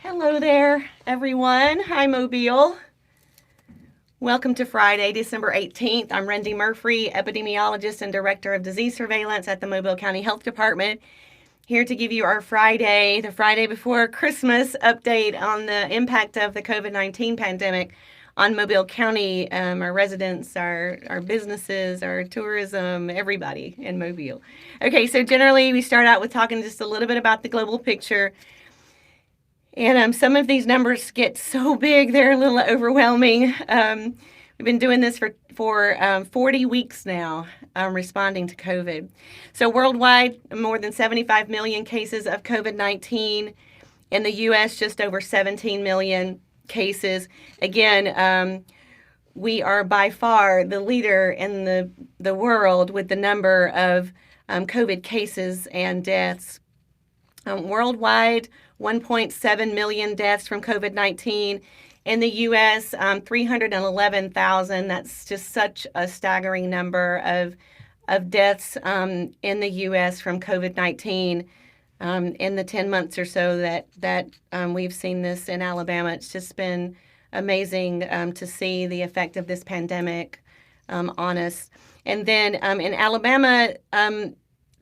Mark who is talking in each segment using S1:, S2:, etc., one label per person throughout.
S1: Hello there, everyone. Hi, Mobile. Welcome to Friday, December 18th. I'm Rendi Murphree, epidemiologist and director of disease surveillance at the Mobile County Health Department, here to give you our the Friday before Christmas update on the impact of the COVID-19 pandemic on Mobile County, our residents, our businesses, our tourism, everybody in Mobile. Okay, so generally we start out with talking just a little bit about the global picture. And some of these numbers get so big, they're a little overwhelming. We've been doing this for 40 weeks now, responding to COVID. So worldwide, more than 75 million cases of COVID-19. In the U.S., just over 17 million cases. Again, we are by far the leader in the world with the number of COVID cases and deaths. Worldwide, 1.7 million deaths from COVID-19. In the U.S., 311,000. That's just such a staggering number of deaths in the U.S. from COVID-19 in the 10 months or so that we've seen this in Alabama. It's just been amazing to see the effect of this pandemic on us. And then in Alabama,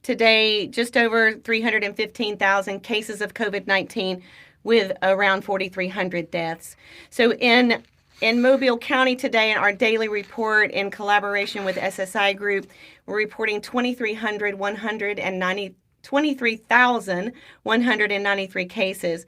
S1: today, just over 315,000 cases of COVID-19 with around 4,300 deaths. So in Mobile County today, in our daily report in collaboration with SSI Group, we're reporting 23,193 cases.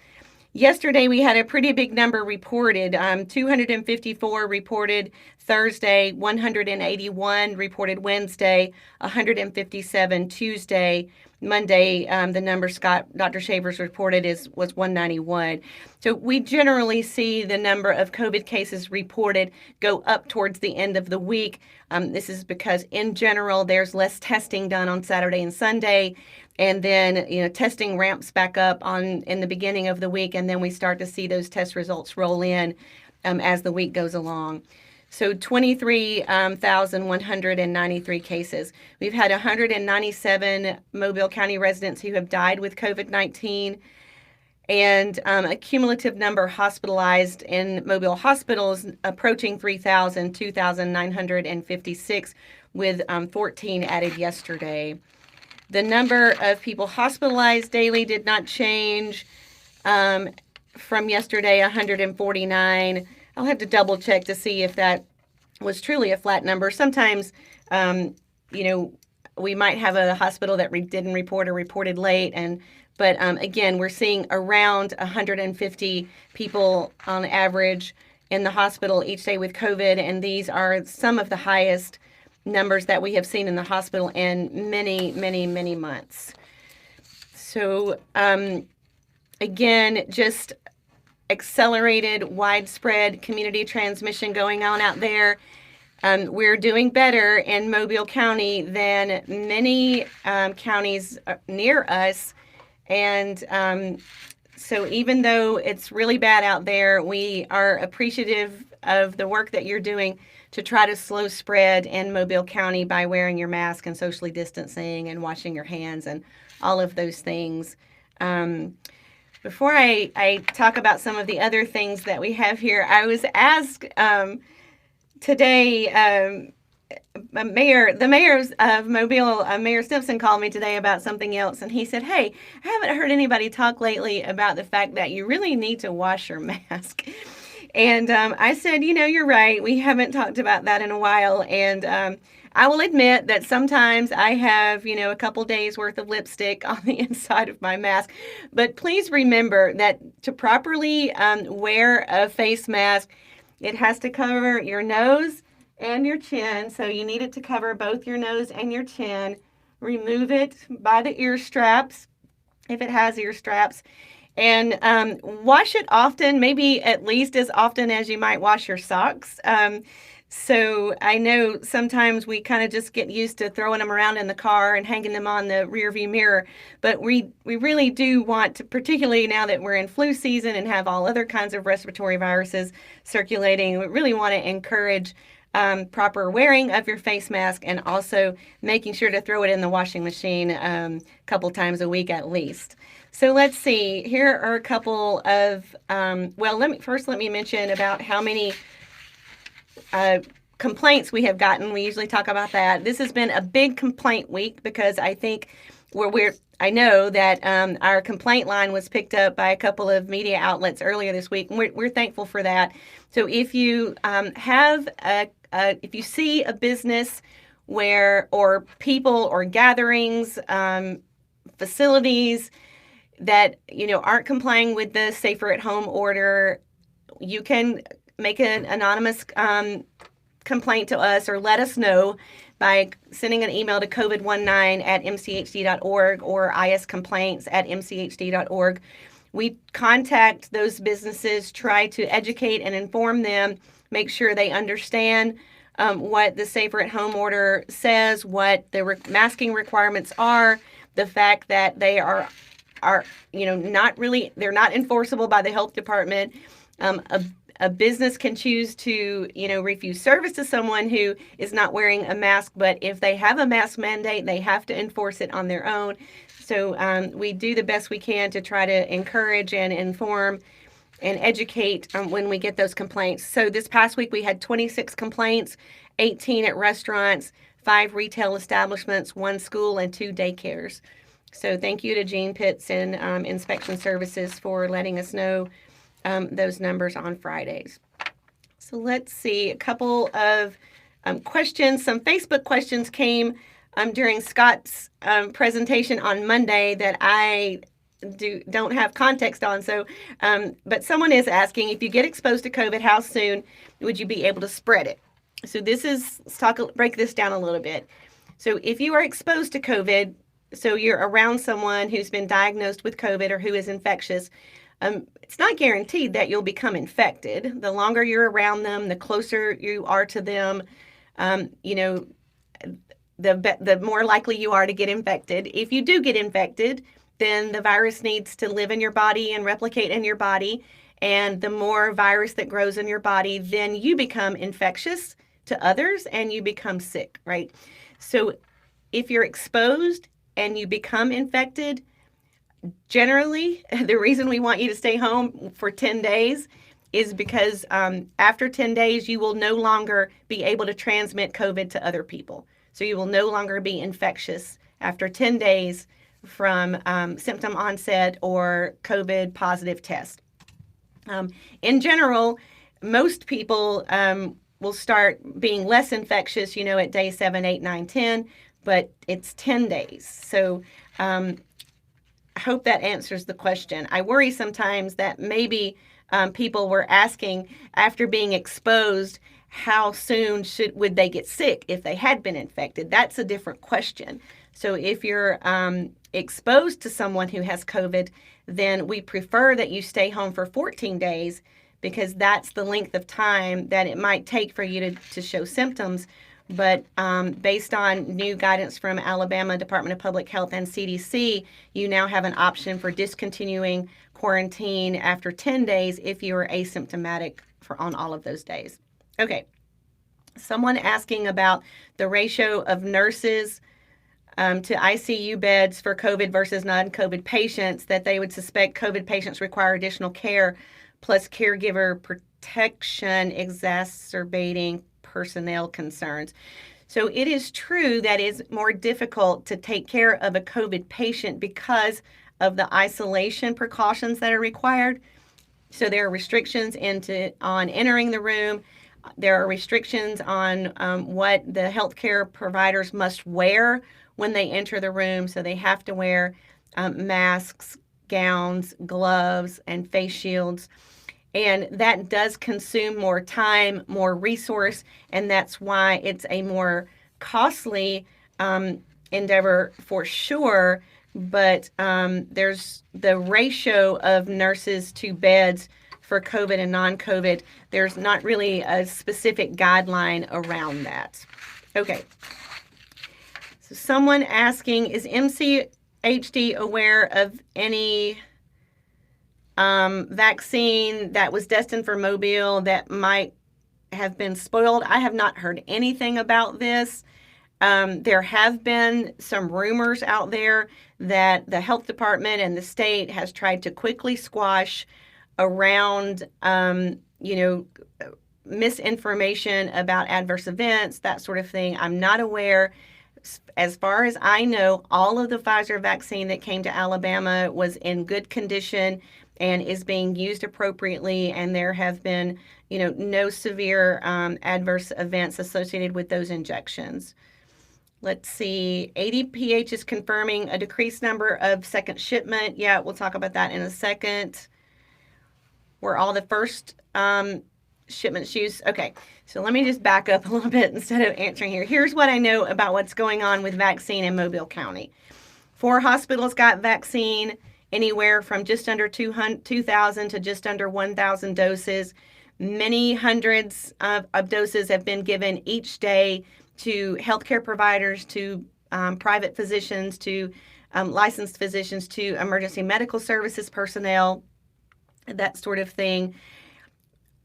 S1: Yesterday, we had a pretty big number reported, 254 reported Thursday, 181 reported Wednesday, 157 Tuesday. Monday, the number Dr. Shavers reported was 191. So we generally see the number of COVID cases reported go up towards the end of the week. This is because, in general, there's less testing done on Saturday and Sunday. And then, testing ramps back up in the beginning of the week, and then we start to see those test results roll in as the week goes along. So 23,193 cases. We've had 197 Mobile County residents who have died with COVID-19, and a cumulative number hospitalized in Mobile hospitals approaching 3,000, 2,956, with 14 added yesterday. The number of people hospitalized daily did not change from yesterday, 149. I'll have to double check to see if that was truly a flat number. Sometimes, we might have a hospital that didn't report or reported late. But again, we're seeing around 150 people on average in the hospital each day with COVID. And these are some of the highest numbers that we have seen in the hospital in many, many, many months. So again, just accelerated, widespread community transmission going on out there. We're doing better in Mobile County than many counties near us. And so even though it's really bad out there, we are appreciative of the work that you're doing to try to slow spread in Mobile County by wearing your mask and socially distancing and washing your hands and all of those things. Before I talk about some of the other things that we have here, I was asked today, the mayor of Mobile, Mayor Stimpson, called me today about something else, and he said, "Hey, I haven't heard anybody talk lately about the fact that you really need to wash your mask." And I said, you're right. We haven't talked about that in a while. And I will admit that sometimes I have, a couple days worth of lipstick on the inside of my mask. But please remember that to properly wear a face mask, it has to cover your nose and your chin. So you need it to cover both your nose and your chin. Remove it by the ear straps, if it has ear straps. And wash it often, maybe at least as often as you might wash your socks. So I know sometimes we kind of just get used to throwing them around in the car and hanging them on the rearview mirror. But we really do want to, particularly now that we're in flu season and have all other kinds of respiratory viruses circulating, we really want to encourage proper wearing of your face mask, and also making sure to throw it in the washing machine a couple times a week at least. So let's see. Here are a couple of, let me mention about how many complaints we have gotten. We usually talk about that. This has been a big complaint week because I think I know that our complaint line was picked up by a couple of media outlets earlier this week, and we're thankful for that. So if you if you see a business or people or gatherings, facilities that aren't complying with the Safer at Home order, you can make an anonymous complaint to us or let us know by sending an email to covid19@mchd.org or iscomplaints@mchd.org. We contact those businesses, try to educate and inform them, make sure they understand what the Safer at Home order says, what the masking requirements are, the fact that they are they're not enforceable by the health department. A business can choose to, refuse service to someone who is not wearing a mask, but if they have a mask mandate, they have to enforce it on their own. So we do the best we can to try to encourage and inform and educate when we get those complaints. So this past week we had 26 complaints, 18 at restaurants, 5 retail establishments, 1 school, and 2 daycares. So thank you to Gene Pitts and Inspection Services for letting us know those numbers on Fridays. So let's see, a couple of questions. Some Facebook questions came during Scott's presentation on Monday that I don't have context on. So, but someone is asking, if you get exposed to COVID, how soon would you be able to spread it? So break this down a little bit. So if you are exposed to COVID, so you're around someone who's been diagnosed with COVID or who is infectious, it's not guaranteed that you'll become infected. The longer you're around them, the closer you are to them, the more likely you are to get infected. If you do get infected, then the virus needs to live in your body and replicate in your body. And the more virus that grows in your body, then you become infectious to others and you become sick, right? So if you're exposed and you become infected, generally, the reason we want you to stay home for 10 days is because after 10 days, you will no longer be able to transmit COVID to other people. So you will no longer be infectious after 10 days from symptom onset or COVID positive test. In general, most people will start being less infectious, at day 7, 8, 9, 10, but it's 10 days. So I hope that answers the question. I worry sometimes that maybe people were asking after being exposed, how soon would they get sick if they had been infected? That's a different question. So if you're exposed to someone who has COVID, then we prefer that you stay home for 14 days because that's the length of time that it might take for you to show symptoms. But based on new guidance from Alabama Department of Public Health and CDC, you now have an option for discontinuing quarantine after 10 days if you are asymptomatic on all of those days. Okay, someone asking about the ratio of nurses to ICU beds for COVID versus non-COVID patients, that they would suspect COVID patients require additional care plus caregiver protection exacerbating personnel concerns. So it is true that it's more difficult to take care of a COVID patient because of the isolation precautions that are required. So there are restrictions on entering the room. There are restrictions on what the healthcare providers must wear when they enter the room. So they have to wear masks, gowns, gloves, and face shields. And that does consume more time, more resource, and that's why it's a more costly endeavor for sure. But there's the ratio of nurses to beds for COVID and non-COVID. There's not really a specific guideline around that. Okay. So someone asking, is MCHD aware of any vaccine that was destined for Mobile that might have been spoiled. I have not heard anything about this. There have been some rumors out there that the health department and the state has tried to quickly squash around, misinformation about adverse events, that sort of thing. I'm not aware. As far as I know, all of the Pfizer vaccine that came to Alabama was in good condition and is being used appropriately, and there have been, no severe adverse events associated with those injections. Let's see, ADPH is confirming a decreased number of second shipment. Yeah, we'll talk about that in a second. Were all the first shipments used? Okay, so let me just back up a little bit instead of answering here. Here's what I know about what's going on with vaccine in Mobile County. 4 hospitals got vaccine, anywhere from just under 2,000 to just under 1,000 doses. Many hundreds of doses have been given each day to healthcare providers, to private physicians, to licensed physicians, to emergency medical services personnel, that sort of thing.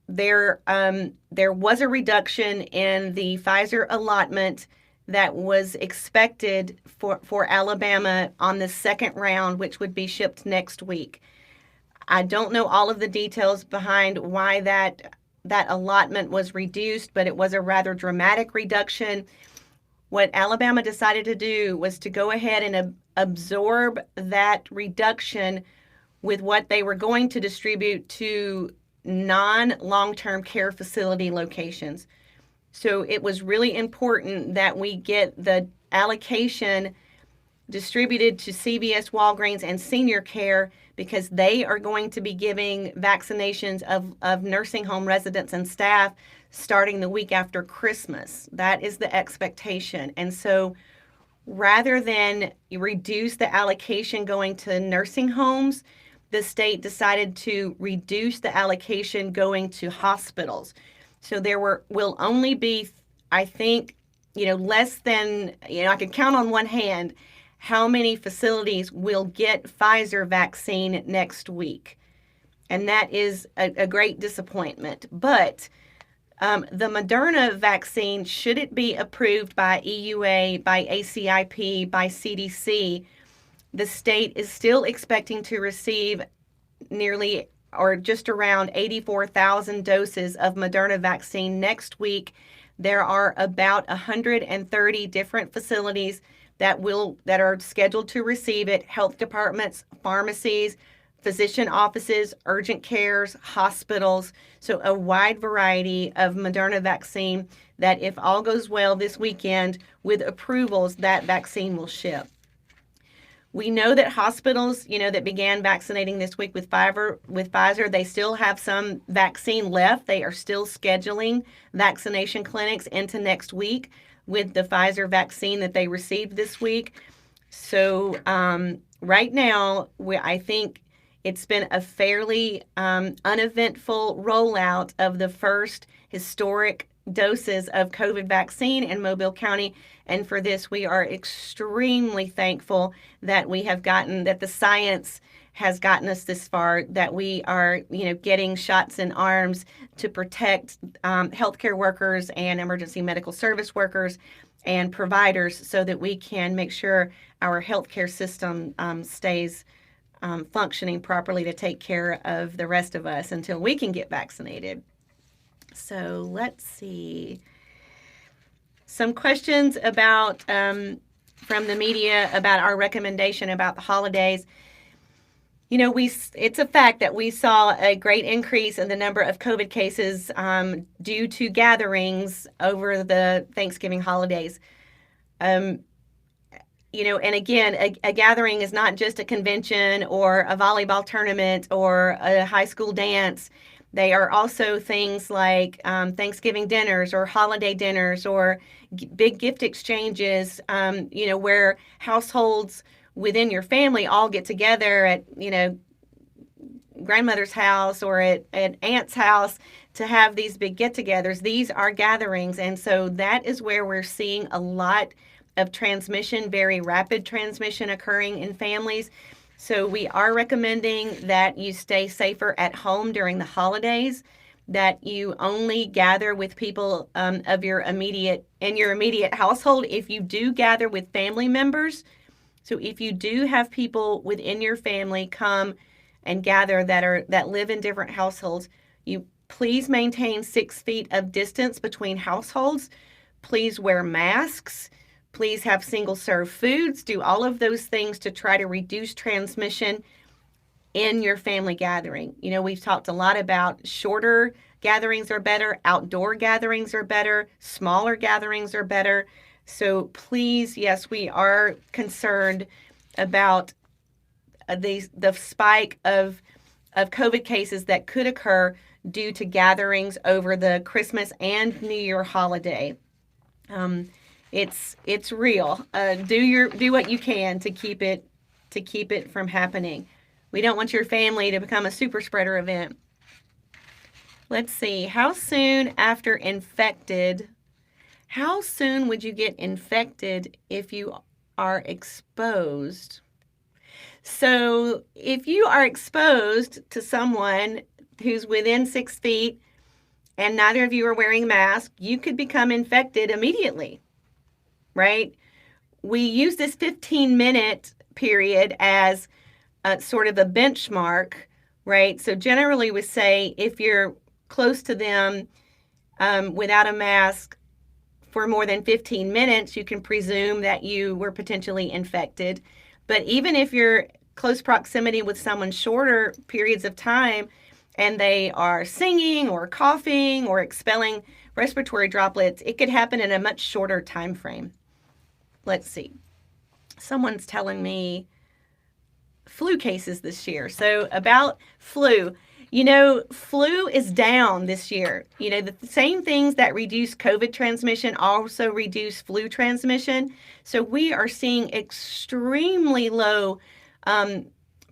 S1: There was a reduction in the Pfizer allotment that was expected for Alabama on the second round, which would be shipped next week. I don't know all of the details behind why that allotment was reduced, but it was a rather dramatic reduction. What Alabama decided to do was to go ahead and absorb that reduction with what they were going to distribute to non-long-term care facility locations. So it was really important that we get the allocation distributed to CVS, Walgreens, and senior care, because they are going to be giving vaccinations of nursing home residents and staff starting the week after Christmas. That is the expectation. And so rather than reduce the allocation going to nursing homes, the state decided to reduce the allocation going to hospitals. So there will only be, I think, less than, I could count on one hand how many facilities will get Pfizer vaccine next week. And that is a great disappointment. But the Moderna vaccine, should it be approved by EUA, by ACIP, by CDC, the state is still expecting to receive nearly or just around 84,000 doses of Moderna vaccine next week. There are about 130 different facilities that are scheduled to receive it: health departments, pharmacies, physician offices, urgent cares, hospitals. So a wide variety of Moderna vaccine that, if all goes well this weekend with approvals, that vaccine will ship. We know that hospitals, that began vaccinating this week with Pfizer, they still have some vaccine left. They are still scheduling vaccination clinics into next week with the Pfizer vaccine that they received this week. So right now, I think it's been a fairly uneventful rollout of the first historic doses of COVID vaccine in Mobile County. And for this, we are extremely thankful that that the science has gotten us this far, that we are, getting shots in arms to protect healthcare workers and emergency medical service workers and providers, so that we can make sure our healthcare system stays functioning properly to take care of the rest of us until we can get vaccinated. So let's see. Some questions about from the media about our recommendation about the holidays. It's a fact that we saw a great increase in the number of COVID cases due to gatherings over the Thanksgiving holidays. And again, a gathering is not just a convention or a volleyball tournament or a high school dance. They are also things like Thanksgiving dinners or holiday dinners or big gift exchanges, where households within your family all get together at, grandmother's house or at aunt's house to have these big get-togethers. These are gatherings. And so that is where we're seeing a lot of transmission, very rapid transmission occurring in families. So we are recommending that you stay safer at home during the holidays, that you only gather with people of your immediate household. If you do gather with family members, so if you do have people within your family come and gather that live in different households, you please maintain 6 feet of distance between households. Please wear masks. Please have single serve foods. Do all of those things to try to reduce transmission in your family gathering. You know, we've talked a lot about shorter gatherings are better, outdoor gatherings are better, smaller gatherings are better. So please, yes, we are concerned about the spike of COVID cases that could occur due to gatherings over the Christmas and New Year holiday. It's real. Do what you can to keep it from happening. We don't want your family to become a super spreader event. Let's see. How soon would you get infected if you are exposed? So if you are exposed to someone who's within 6 feet and neither of you are wearing a mask, you could become infected immediately, right? We use this 15-minute period as sort of a benchmark, right? So generally we say if you're close to them without a mask for more than 15 minutes, you can presume that you were potentially infected. But even if you're close proximity with someone shorter periods of time and they are singing or coughing or expelling respiratory droplets, it could happen in a much shorter time frame. Let's see. Someone's telling me flu cases this year. So about flu, you know, flu is down this year. You know, the same things that reduce COVID transmission also reduce flu transmission. So we are seeing extremely low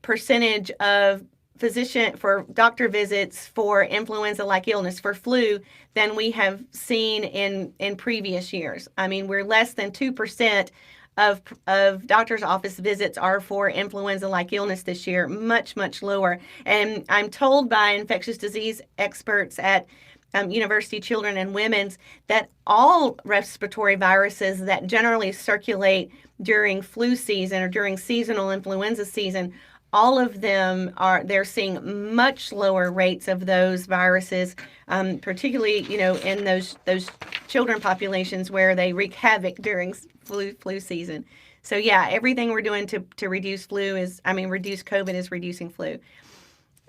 S1: percentage of doctor visits for influenza-like illness, for flu, than we have seen in previous years. I mean, we're less than 2% of doctor's office visits are for influenza-like illness this year, much, much lower. And I'm told by infectious disease experts at University Children and Women's that all respiratory viruses that generally circulate during flu season or during seasonal influenza season, all of them they're seeing much lower rates of those viruses, particularly, you know, in those children populations where they wreak havoc during flu season. So yeah, everything we're doing to reduce reduce COVID is reducing flu.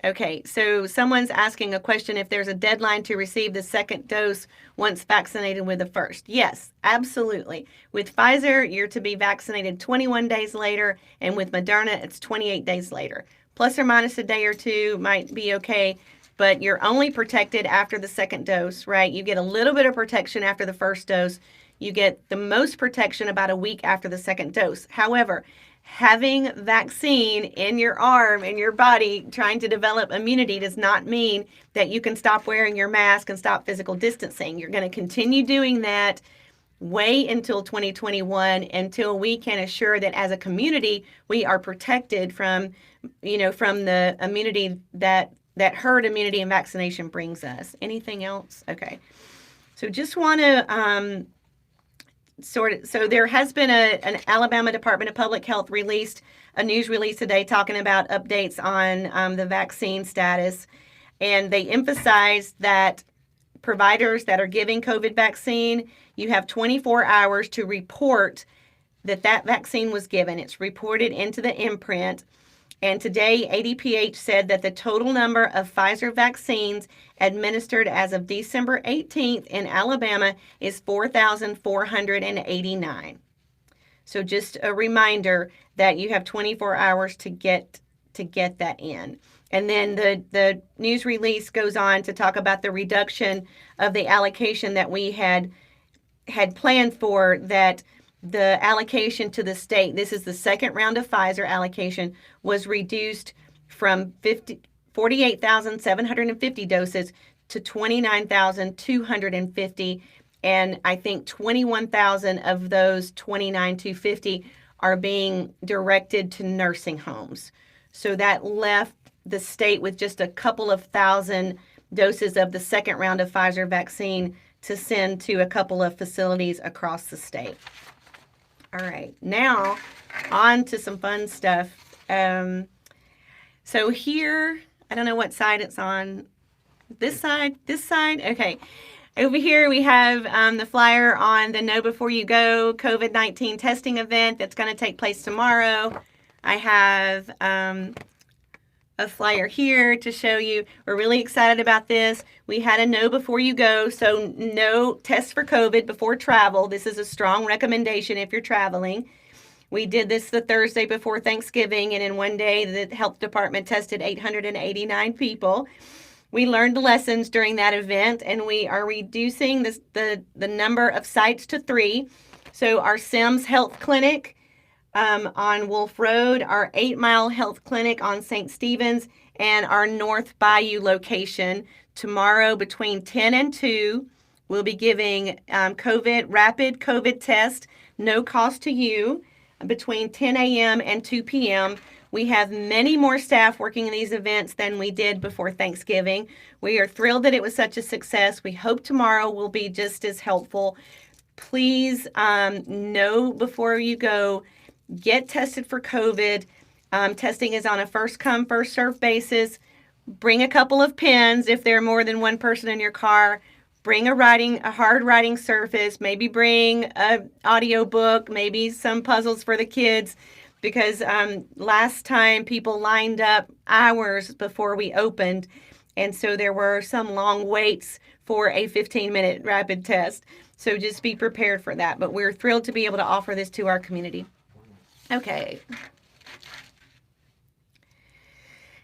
S1: Okay, so someone's asking a question if there's a deadline to receive the second dose once vaccinated with the first. Yes, absolutely. With Pfizer, you're to be vaccinated 21 days later, and with Moderna, it's 28 days later. Plus or minus a day or two might be okay, but you're only protected after the second dose, right? You get a little bit of protection after the first dose. You get the most protection about a week after the second dose. However, having vaccine in your arm, in your body, trying to develop immunity does not mean that you can stop wearing your mask and stop physical distancing. You're going to continue doing that way until 2021, until we can assure that as a community, we are protected from the immunity that herd immunity and vaccination brings us. Anything else? Okay. So just want to so there has been an Alabama Department of Public Health released a news release today talking about updates on the vaccine status, and they emphasized that providers that are giving COVID vaccine, you have 24 hours to report that vaccine was given. It's reported into the imprint. And today, ADPH said that the total number of Pfizer vaccines administered as of December 18th in Alabama is 4,489. So just a reminder that you have 24 hours to get that in. And then the news release goes on to talk about the reduction of the allocation that we had planned for, that the allocation to the state, this is the second round of Pfizer allocation, was reduced from 48,750 doses to 29,250. And I think 21,000 of those 29,250 are being directed to nursing homes. So that left the state with just a couple of thousand doses of the second round of Pfizer vaccine to send to a couple of facilities across the state. All right, now on to some fun stuff. So here, I don't know what side it's on. This side? Okay. Over here we have the flyer on the Know Before You Go COVID-19 testing event that's going to take place tomorrow. I have a flyer here to show you. We're really excited about this. We had a Know Before You Go, so no test for COVID before travel. This is a strong recommendation if you're traveling. We did this the Thursday before Thanksgiving, and in one day the health department tested 889 people. We learned lessons during that event, and we are reducing the number of sites to 3. So our Sims Health Clinic on Wolf Road, our 8 Mile Health Clinic on St. Stephen's, and our North Bayou location. Tomorrow between 10 and 2, we'll be giving rapid COVID test, no cost to you, between 10 a.m. and 2 p.m. We have many more staff working in these events than we did before Thanksgiving. We are thrilled that it was such a success. We hope tomorrow will be just as helpful. Please know before you go, get tested for COVID. Testing is on a first come, first served basis. Bring a couple of pens if there are more than one person in your car. Bring a hard writing surface. Maybe bring an audio book, maybe some puzzles for the kids. Because last time people lined up hours before we opened, and so there were some long waits for a 15-minute rapid test. So just be prepared for that. But we're thrilled to be able to offer this to our community. Okay.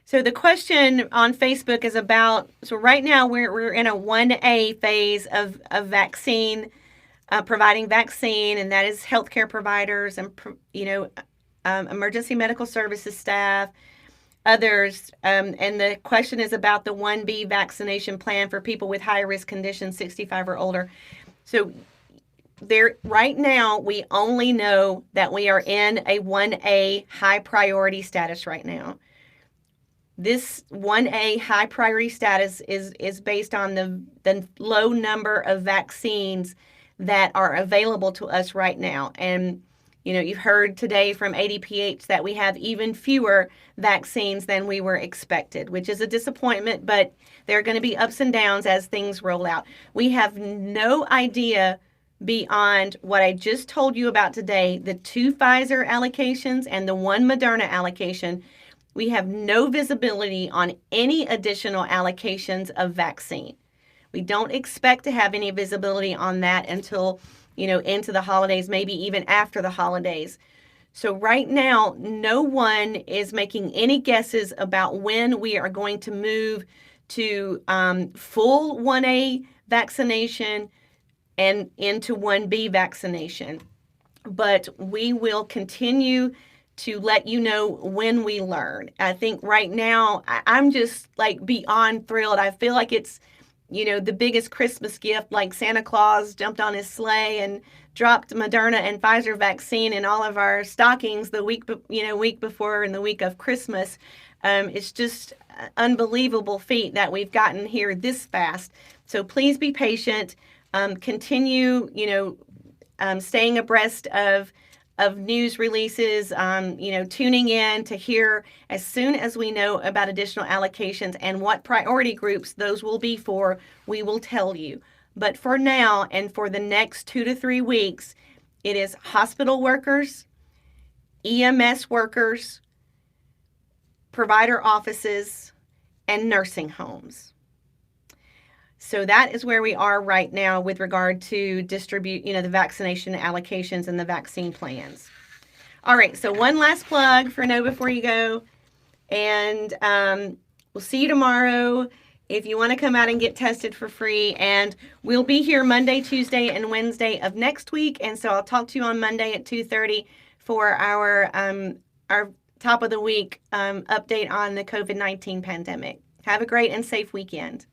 S1: So the question on Facebook is about, so right now we're in a 1A phase of vaccine, providing vaccine, and that is healthcare providers and, emergency medical services staff, others, and the question is about the 1B vaccination plan for people with high-risk conditions, 65 or older. So right now, we only know that we are in a 1A high priority status right now. This 1A high priority status is based on the low number of vaccines that are available to us right now. And you've heard today from ADPH that we have even fewer vaccines than we were expected, which is a disappointment, but there are going to be ups and downs as things roll out. We have no idea beyond what I just told you about today, the 2 Pfizer allocations and the 1 Moderna allocation. We have no visibility on any additional allocations of vaccine. We don't expect to have any visibility on that until into the holidays, maybe even after the holidays. So right now, no one is making any guesses about when we are going to move to full 1A vaccination and into 1B vaccination. But we will continue to let you know when we learn. I think right now, I'm just beyond thrilled. I feel like it's the biggest Christmas gift, like Santa Claus jumped on his sleigh and dropped Moderna and Pfizer vaccine in all of our stockings the week before and the week of Christmas. It's just an unbelievable feat that we've gotten here this fast. So please be patient. Continue, staying abreast of news releases, tuning in to hear as soon as we know about additional allocations and what priority groups those will be for, we will tell you. But for now and for the next 2 to 3 weeks, it is hospital workers, EMS workers, provider offices, and nursing homes. So that is where we are right now with regard to distribute, the vaccination allocations and the vaccine plans. All right, so one last plug for Know Before You Go. And we'll see you tomorrow if you want to come out and get tested for free. And we'll be here Monday, Tuesday, and Wednesday of next week. And so I'll talk to you on Monday at 2:30 for our top of the week update on the COVID-19 pandemic. Have a great and safe weekend.